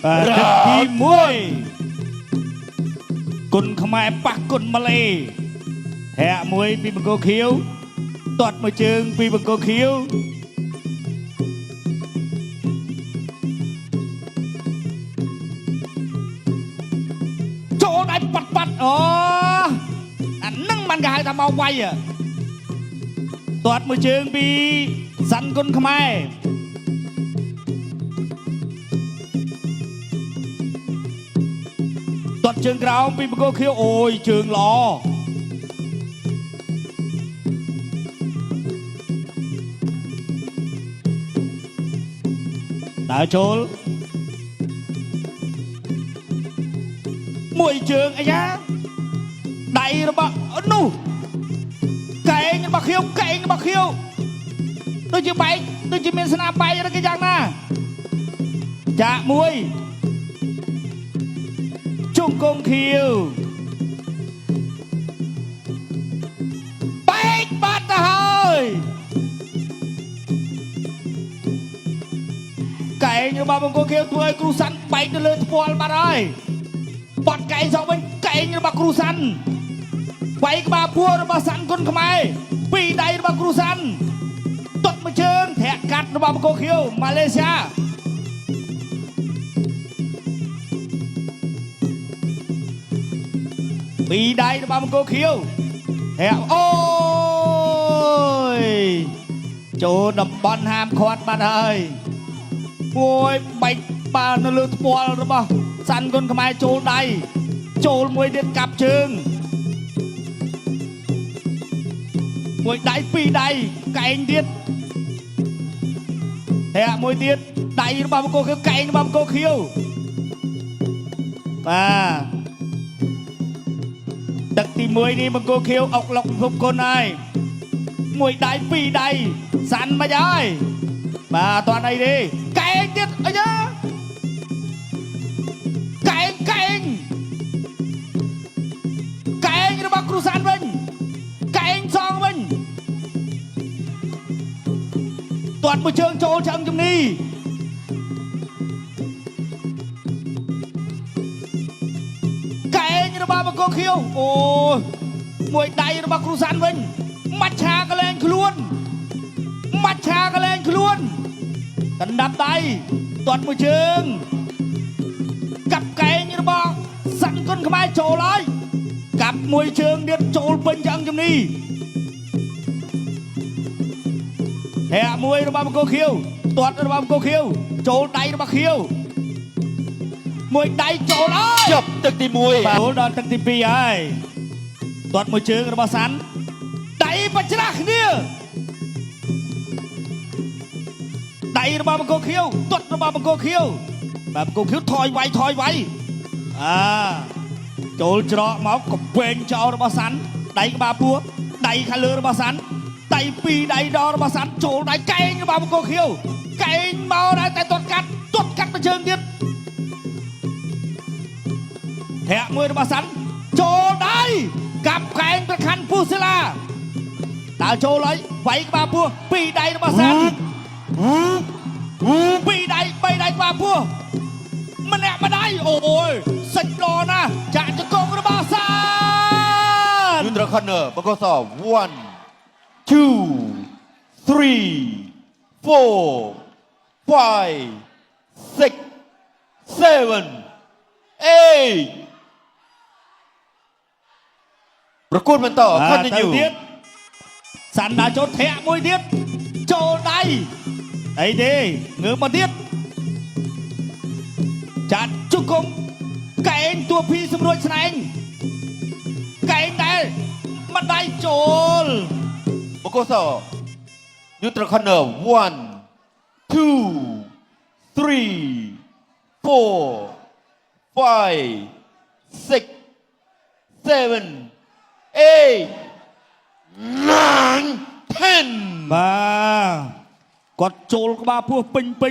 ទី1គុណខ្មែរប៉ះគុណម៉ាឡេហាក់មួយពីបង្គោលខៀវទាត់មួយជើងពីបង្គោលខៀវចូលដៃប៉ាត់អូអានឹងមិនគេហៅថាមកវាយទាត់មួយជើងពីសាន់គុណខ្មែរទាត់ជើងក្រោមពីបង្គោលខៀវអូយជើងល្អដើរចូលមួយជើងអាយ៉ាដៃរបស់នោះកែងរបស់ខៀវកែងរបស់ខៀវដូចជាបែកដូចជាមានស្នាមបែកឬក៏យ៉ាងណាចាក់មួយជង្គង់ខៀវបែកបាត់ទៅហើយកែងរបស់បង្គោលខៀវធ្វើឲ្យគ្រូសាន់បែកទៅលើថ្ពាល់បាត់ហើយបាត់កែងសងវិញកែងរបស់គ្រូសាន់វាយក្បាលពួររបស់សាន់គុណខ្មែរពីរដៃរបស់គ្រូសាន់ទាត់មួយជើងធាក់កាត់របស់បង្គោលខៀវម៉ាឡេស៊ីពីរដៃរបស់បង្គោលខៀវធាក់អូយចូលតំបន់ហាមឃាត់បាត់ហើយអូយបែកបាល់នៅលើថ្ពាល់របស់សាន់គុណខ្មែរចូលដៃចូលមួយទៀតកាប់ជើងមួយដៃពីរដៃកែងទៀតតែមួយទៀតដៃរបស់បង្គោលខៀវកែងរបស់បង្គោលខៀវបាទទឹកទី1នេះបង្គោលខៀវអុកឡុកពិភពគុណហើយមួយដៃពីរដៃសាន់មិនហើយបាទអត់ទាន់អីទេកែងទៀតអីយ៉ាកែងរបស់គ្រូសាន់វិញកែងសងវិញទាត់មួយជើងចូលឆ្អឹងជំនីកែងរបស់បង្គោលខៀវអូមួយដៃរបស់គ្រូសាន់វិញមាត់ឆាកលែងខ្លួនកណ្ដាប់ដៃទាត់មួយជើងកាប់កែងរបស់សាន់គុណខ្មែរចូលហើយកាប់មួយជើងទៀតចូលពេញឆ្អឹងជំនីហាក់មួយរបស់បង្គោលខៀវទាត់របស់បង្គោលខៀវចូលដៃរបស់ខៀវមួយដៃចូលហើយចប់ទឹកទី1ចូលដល់ទឹកទី2ហើយទាត់មួយជើងរបស់សាន់ដៃបច្ច្រាស់គ្នាដៃរបស់បង្គោលខៀវទាត់របស់បង្គោលខៀវបាទបង្គោលខៀវថយវាយចូលច្រកមកកំពែងចោលរបស់សាន់ដៃក្បាលពួរដៃខាងលើរបស់សាន់ដៃពីរដៃដល់របស់សាន់ចូលដៃកែងរបស់បង្គោលខៀវកែងមកដែរតែទាត់កាត់មួយជើងទៀតធាក់មួយរបស់សាន់ចូលដៃកាប់កែងប្រខាន់ពុះសិលាដើរចូលហើយវាយក្បាលពួរពីរដៃរបស់សាន់ពីរដៃ3ដៃក្បាលពួរម្នាក់ម្ដាយអូយសិចល្អណាស់ចាក់ជង្គង់របស់សានយុនរខនបកស1 2 3 4 5 6 7 8ប្រគួតបន្តខនយូសាន់ដើរចូលធាក់មួយទៀតចូលដៃអីទេងើបមកទៀតចាត់ជង្គង់កែងទួភីសម្រួចស្នែងកែងដែរម្ដាយចូលបកសយុទ្ធរខន1 2 3 4 5 6 7 8 9 10បាទគាត់ចូលក្បាលពោះពេញ